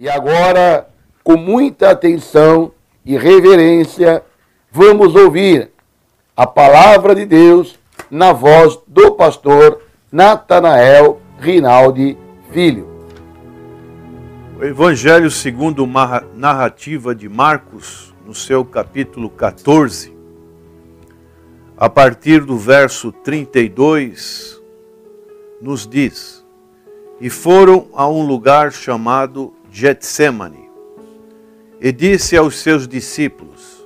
E agora, com muita atenção e reverência, vamos ouvir a palavra de Deus na voz do pastor Natanael Rinaldi Filho. O Evangelho segundo a narrativa de Marcos, no seu capítulo 14, a partir do verso 32, nos diz: E foram a um lugar chamado Getsêmani, e disse aos seus discípulos: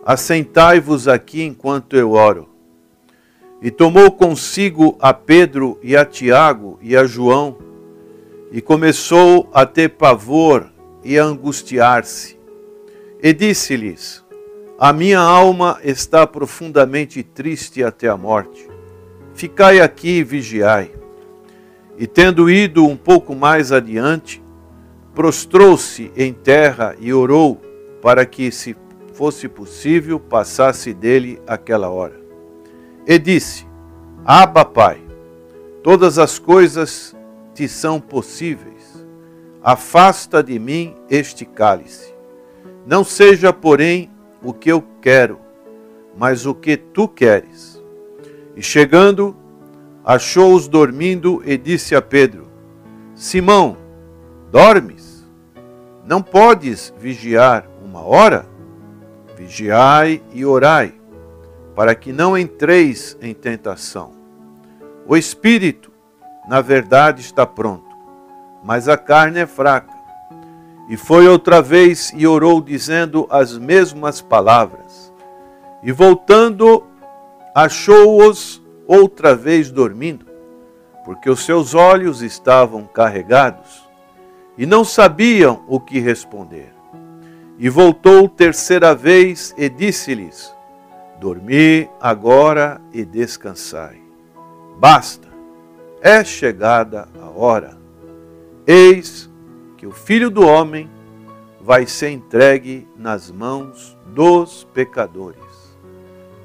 Assentai-vos aqui enquanto eu oro. E tomou consigo a Pedro e a Tiago e a João, e começou a ter pavor e a angustiar-se. E disse-lhes: A minha alma está profundamente triste até a morte. Ficai aqui e vigiai. E tendo ido um pouco mais adiante, prostrou-se em terra e orou para que, se fosse possível, passasse dele aquela hora. E disse: Abba, Pai, todas as coisas te são possíveis. Afasta de mim este cálice. Não seja, porém, o que eu quero, mas o que tu queres. E chegando, achou-os dormindo e disse a Pedro: Simão, dormes? Não podes vigiar uma hora? Vigiai e orai, para que não entreis em tentação. O espírito, na verdade, está pronto, mas a carne é fraca. E foi outra vez e orou, dizendo as mesmas palavras. E voltando, achou-os outra vez dormindo, porque os seus olhos estavam carregados, e não sabiam o que responder. E voltou terceira vez e disse-lhes: Dormi agora e descansai. Basta, é chegada a hora. Eis que o Filho do Homem vai ser entregue nas mãos dos pecadores.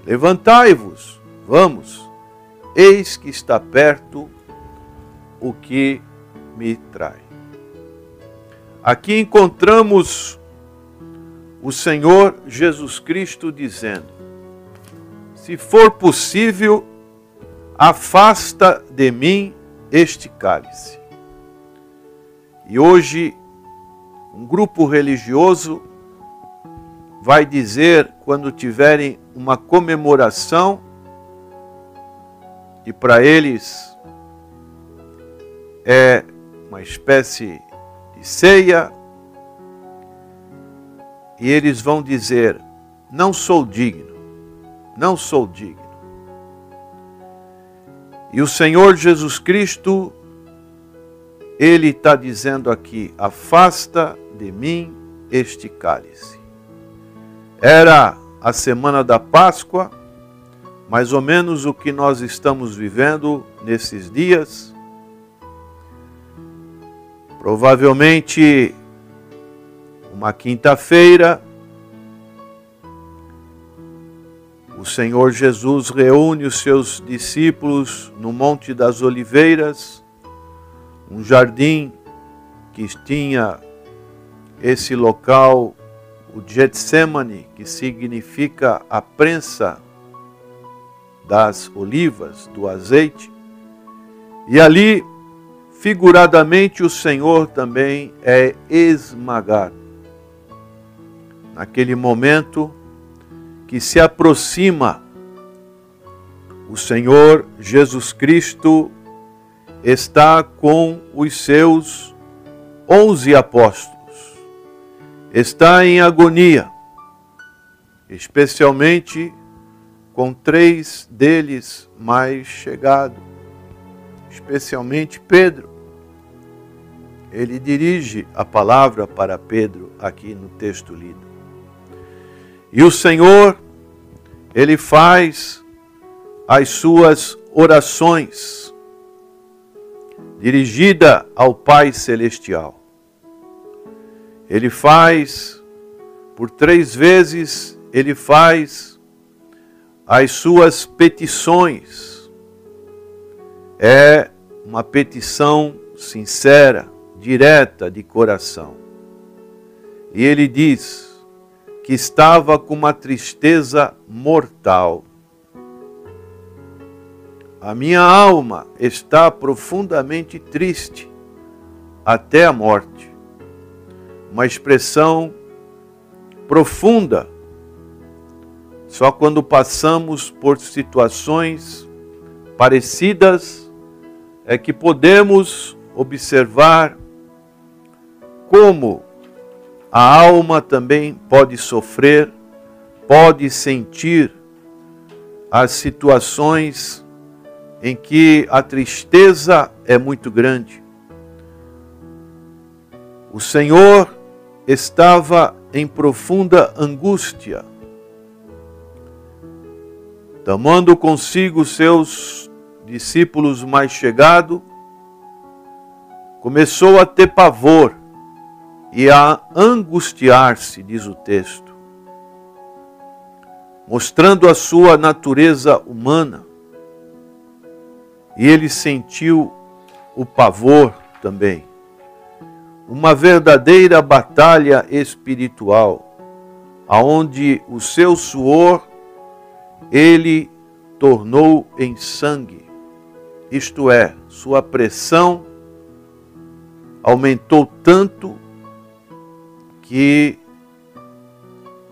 Levantai-vos, vamos, eis que está perto o que me trai. Aqui encontramos o Senhor Jesus Cristo dizendo: se for possível, afasta de mim este cálice. E hoje, um grupo religioso vai dizer, quando tiverem uma comemoração, e para eles é uma espécie de ceia, e eles vão dizer: não sou digno, não sou digno. E o Senhor Jesus Cristo, Ele está dizendo aqui: afasta de mim este cálice. Era a semana da Páscoa, mais ou menos o que nós estamos vivendo nesses dias. Provavelmente uma quinta-feira, o Senhor Jesus reúne os seus discípulos no Monte das Oliveiras, um jardim que tinha esse local, o Getsêmani, que significa a prensa das olivas, do azeite. E ali, figuradamente, o Senhor também é esmagado. Naquele momento que se aproxima, o Senhor Jesus Cristo está com os seus 11 apóstolos. Está em agonia, especialmente com 3 deles mais chegados, especialmente Pedro. Ele dirige a palavra para Pedro aqui no texto lido. E o Senhor, Ele faz as suas orações dirigida ao Pai Celestial. Ele faz, por 3 vezes, Ele faz as suas petições. É uma petição sincera, direta, de coração. E ele diz que estava com uma tristeza mortal. A minha alma está profundamente triste até a morte. Uma expressão profunda. Só quando passamos por situações parecidas é que podemos observar como a alma também pode sofrer, pode sentir as situações em que a tristeza é muito grande. O Senhor estava em profunda angústia, tomando consigo seus discípulos mais chegados, começou a ter pavor e a angustiar-se, diz o texto, mostrando a sua natureza humana. E ele sentiu o pavor também. Uma verdadeira batalha espiritual, aonde o seu suor ele tornou em sangue. Isto é, sua pressão aumentou tanto que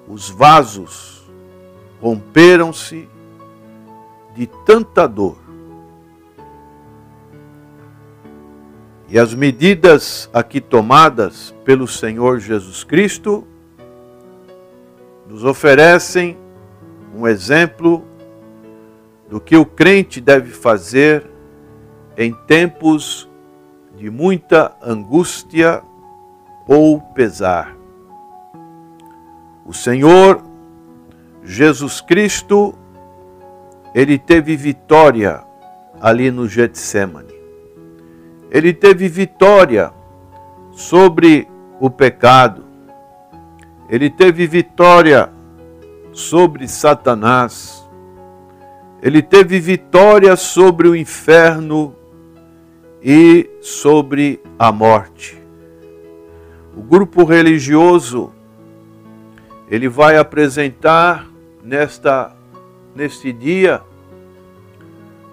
os vasos romperam-se de tanta dor. E as medidas aqui tomadas pelo Senhor Jesus Cristo nos oferecem um exemplo do que o crente deve fazer em tempos de muita angústia ou pesar. O Senhor Jesus Cristo, ele teve vitória ali no Getsêmani. Ele teve vitória sobre o pecado. Ele teve vitória sobre Satanás. Ele teve vitória sobre o inferno e sobre a morte. O grupo religioso, ele vai apresentar neste dia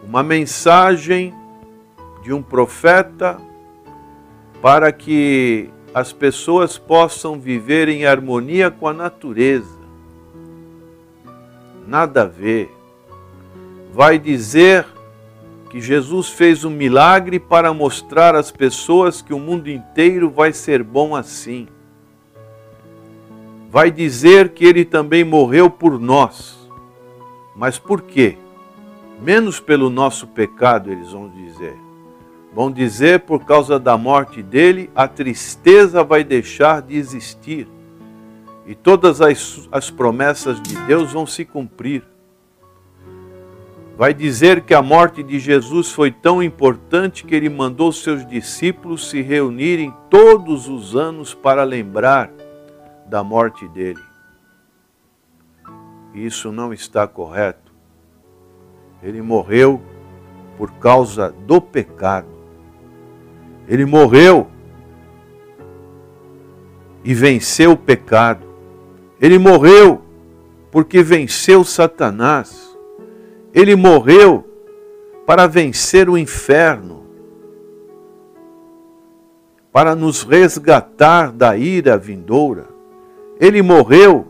uma mensagem de um profeta para que as pessoas possam viver em harmonia com a natureza. Nada a ver. Vai dizer que Jesus fez um milagre para mostrar às pessoas que o mundo inteiro vai ser bom assim. Vai dizer que ele também morreu por nós. Mas por quê? Menos pelo nosso pecado, eles vão dizer. Vão dizer, por causa da morte dele, a tristeza vai deixar de existir. E todas as promessas de Deus vão se cumprir. Vai dizer que a morte de Jesus foi tão importante que ele mandou seus discípulos se reunirem todos os anos para lembrar da morte dele. Isso não está correto. Ele morreu por causa do pecado. Ele morreu e venceu o pecado. Ele morreu porque venceu Satanás. Ele morreu para vencer o inferno, para nos resgatar da ira vindoura. Ele morreu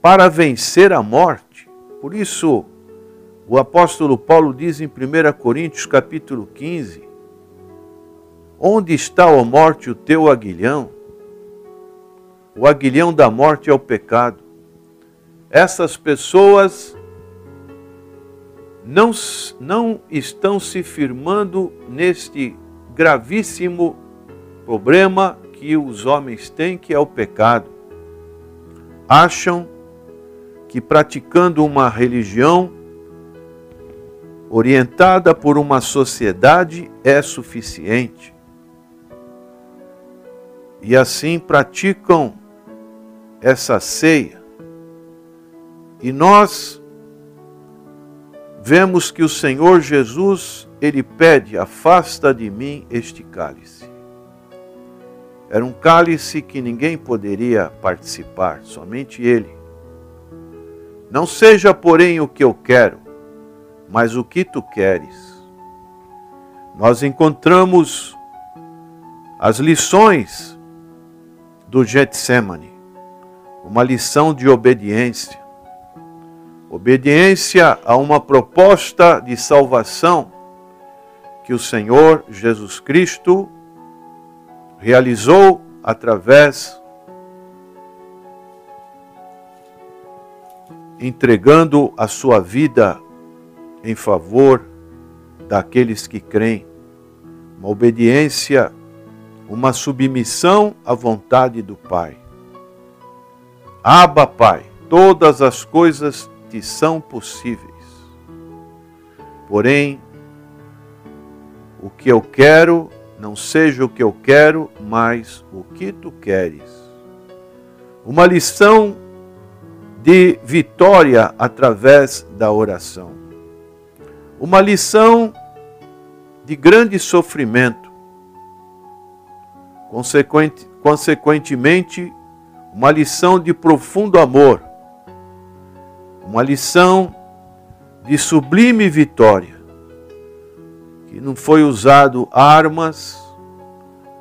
para vencer a morte. Por isso, o apóstolo Paulo diz em 1 Coríntios capítulo 15, onde está, ó morte, o teu aguilhão? O aguilhão da morte é o pecado. Essas pessoas não estão se firmando neste gravíssimo problema que os homens têm, que é o pecado. Acham que praticando uma religião orientada por uma sociedade é suficiente. E assim praticam essa ceia. E nós vemos que o Senhor Jesus, ele pede, afasta de mim este cálice. Era um cálice que ninguém poderia participar, somente ele. Não seja, porém, o que eu quero, mas o que tu queres. Nós encontramos as lições do Getsemane, uma lição de obediência. Obediência a uma proposta de salvação que o Senhor Jesus Cristo realizou através, entregando a sua vida em favor daqueles que creem. Uma obediência, uma submissão à vontade do Pai. Abba, Pai, todas as coisas te são possíveis. Porém, o que eu quero não seja o que eu quero, mas o que tu queres. Uma lição de vitória através da oração. Uma lição de grande sofrimento. Consequentemente, uma lição de profundo amor. Uma lição de sublime vitória. Que não foi usado armas,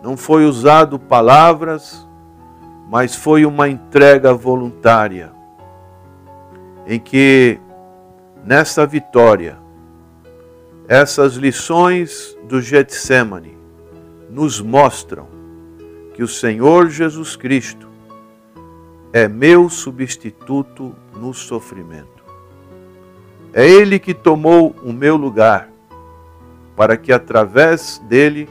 não foi usado palavras, mas foi uma entrega voluntária, em que, nessa vitória, essas lições do Getsemane nos mostram que o Senhor Jesus Cristo é meu substituto no sofrimento. É Ele que tomou o meu lugar, para que através dele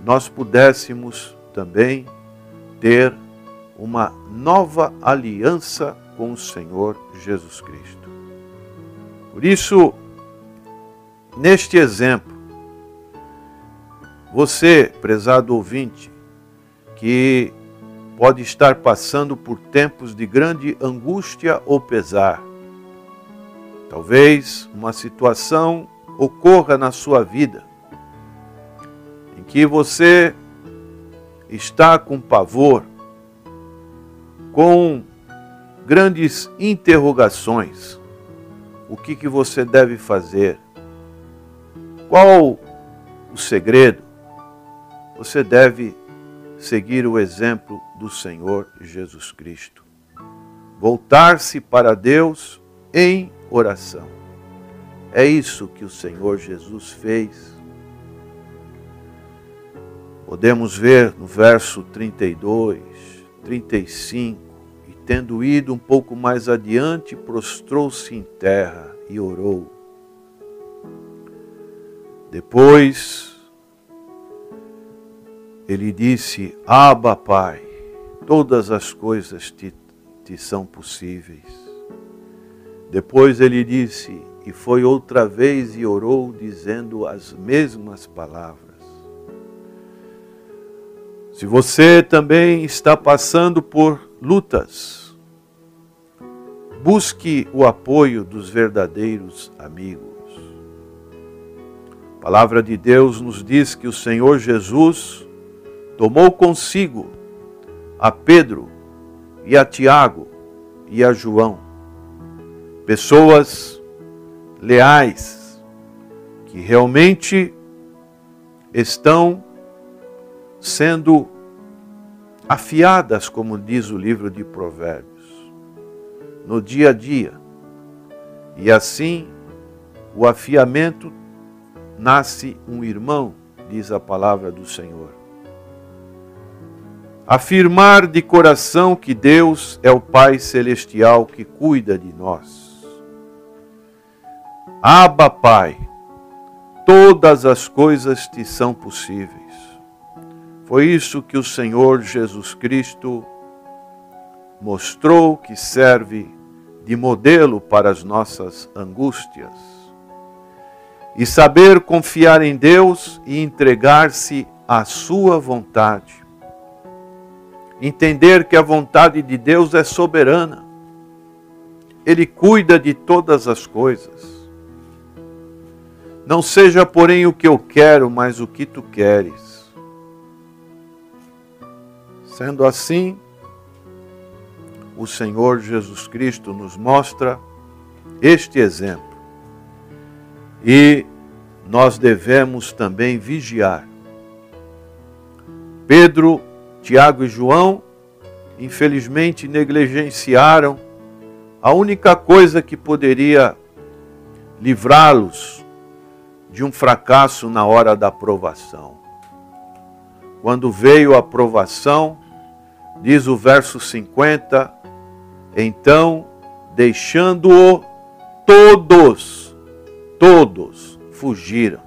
nós pudéssemos também ter uma nova aliança com o Senhor Jesus Cristo. Por isso, neste exemplo, você, prezado ouvinte, que pode estar passando por tempos de grande angústia ou pesar, talvez uma situação ocorra na sua vida, em que você está com pavor, com grandes interrogações. O que você deve fazer? Qual o segredo? Você deve seguir o exemplo do Senhor Jesus Cristo. Voltar-se para Deus em oração. É isso que o Senhor Jesus fez. Podemos ver no verso 32, 35, e tendo ido um pouco mais adiante, prostrou-se em terra e orou. Depois, ele disse: Abba, Pai, todas as coisas te são possíveis. Depois ele disse, e foi outra vez e orou, dizendo as mesmas palavras. Se você também está passando por lutas, busque o apoio dos verdadeiros amigos. A palavra de Deus nos diz que o Senhor Jesus tomou consigo a Pedro e a Tiago e a João, pessoas leais, que realmente estão sendo afiadas, como diz o livro de Provérbios, no dia a dia. E assim, o afiamento nasce um irmão, diz a palavra do Senhor. Afirmar de coração que Deus é o Pai Celestial que cuida de nós. Abba, Pai, todas as coisas te são possíveis. Foi isso que o Senhor Jesus Cristo mostrou, que serve de modelo para as nossas angústias. E saber confiar em Deus e entregar-se à sua vontade. Entender que a vontade de Deus é soberana. Ele cuida de todas as coisas. Não seja, porém, o que eu quero, mas o que tu queres. Sendo assim, o Senhor Jesus Cristo nos mostra este exemplo. E nós devemos também vigiar. Pedro, Tiago e João, infelizmente, negligenciaram a única coisa que poderia livrá-los de um fracasso na hora da provação. Quando veio a provação, diz o verso 50, então, deixando-o, todos fugiram.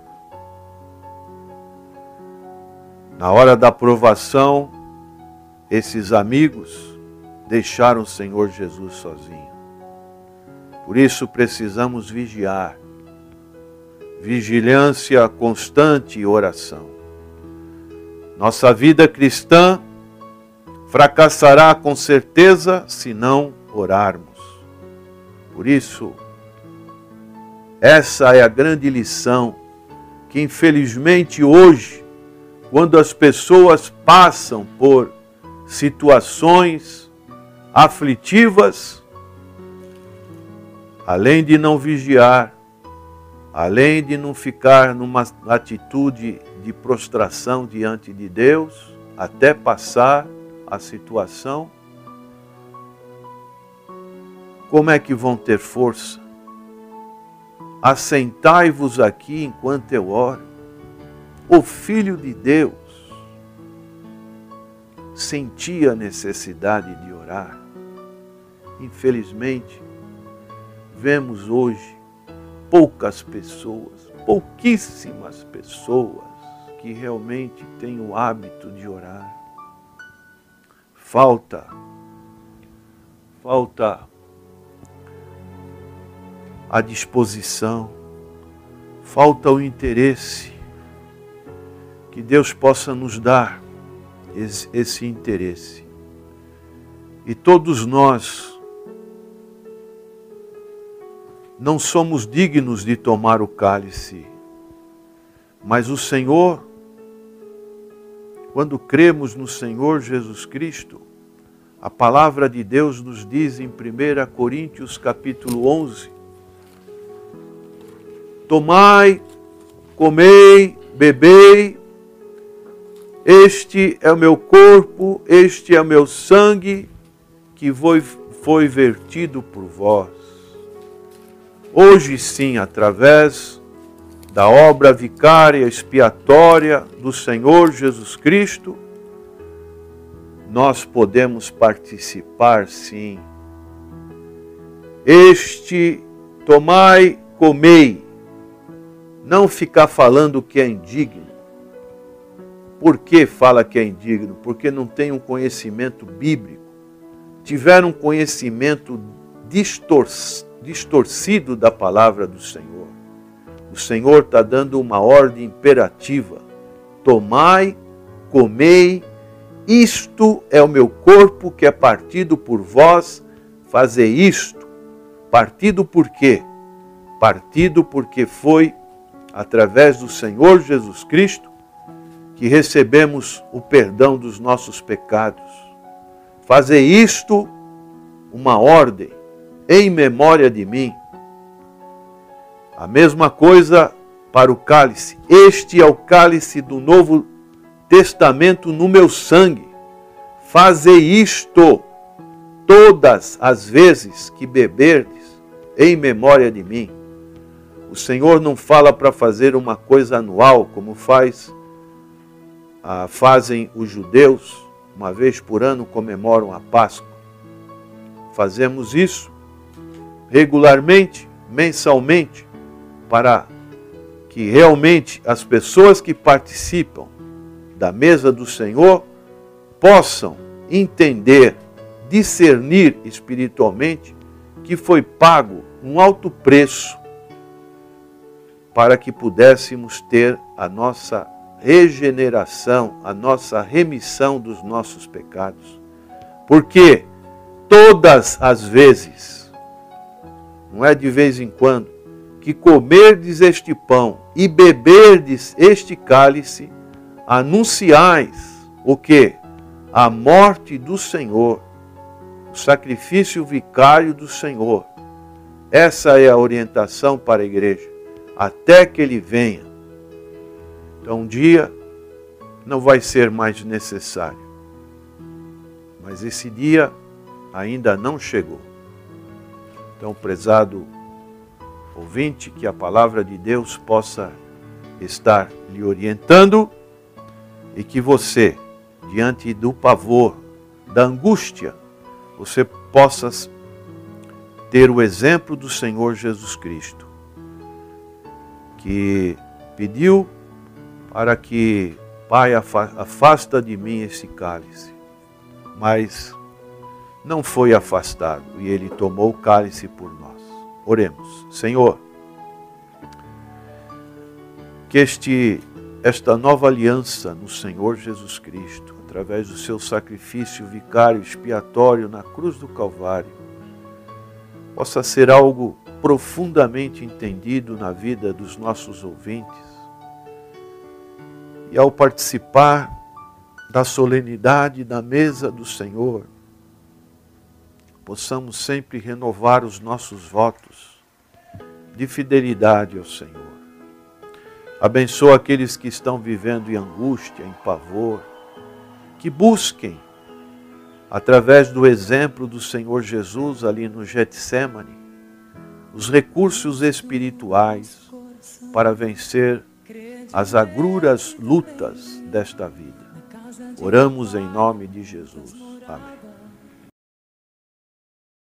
Na hora da provação, esses amigos deixaram o Senhor Jesus sozinho. Por isso precisamos vigiar. Vigilância constante e oração. Nossa vida cristã fracassará com certeza se não orarmos. Por isso, essa é a grande lição que infelizmente hoje, quando as pessoas passam por situações aflitivas, além de não vigiar, além de não ficar numa atitude de prostração diante de Deus, até passar a situação, como é que vão ter força? Assentai-vos aqui enquanto eu oro. O Filho de Deus sentia a necessidade de orar. Infelizmente, vemos hoje poucas pessoas, pouquíssimas pessoas que realmente têm o hábito de orar. Falta a disposição, falta o interesse. Que Deus possa nos dar esse interesse. E todos nós não somos dignos de tomar o cálice, mas o Senhor, quando cremos no Senhor Jesus Cristo, a palavra de Deus nos diz em 1 Coríntios capítulo 11, tomai, comei, bebei, este é o meu corpo, este é o meu sangue, que foi vertido por vós. Hoje sim, através da obra vicária expiatória do Senhor Jesus Cristo, nós podemos participar sim. Tomai, comei, não ficar falando que é indigno. Por que fala que é indigno? Porque não tem um conhecimento bíblico. Tiveram um conhecimento distorcido da palavra do Senhor. O Senhor está dando uma ordem imperativa. Tomai, comei, isto é o meu corpo que é partido por vós, fazei isto. Partido por quê? Partido porque foi através do Senhor Jesus Cristo que recebemos o perdão dos nossos pecados. Fazei isto uma ordem em memória de mim. A mesma coisa para o cálice. Este é o cálice do Novo Testamento no meu sangue. Fazei isto todas as vezes que beberdes em memória de mim. O Senhor não fala para fazer uma coisa anual, como fazem os judeus, uma vez por ano comemoram a Páscoa. Fazemos isso regularmente, mensalmente, para que realmente as pessoas que participam da mesa do Senhor possam entender, discernir espiritualmente que foi pago um alto preço para que pudéssemos ter a nossa regeneração, a nossa remissão dos nossos pecados. Porque todas as vezes, não é de vez em quando, que comerdes este pão e beberdes este cálice, anunciais o quê? a morte do Senhor, o sacrifício vicário do Senhor. Essa é a orientação para a igreja, até que Ele venha. Então um dia não vai ser mais necessário, mas esse dia ainda não chegou. Então, prezado ouvinte, que a palavra de Deus possa estar lhe orientando e que você, diante do pavor, da angústia, você possa ter o exemplo do Senhor Jesus Cristo, que pediu para que, Pai, afasta de mim esse cálice, mas não foi afastado e Ele tomou o cálice por nós. Oremos. Senhor, que esta nova aliança no Senhor Jesus Cristo, através do seu sacrifício vicário expiatório na cruz do Calvário, possa ser algo profundamente entendido na vida dos nossos ouvintes. E ao participar da solenidade da mesa do Senhor, possamos sempre renovar os nossos votos de fidelidade ao Senhor. Abençoa aqueles que estão vivendo em angústia, em pavor, que busquem, através do exemplo do Senhor Jesus ali no Getsêmani, os recursos espirituais para vencer as agruras lutas desta vida. Oramos em nome de Jesus. Amém.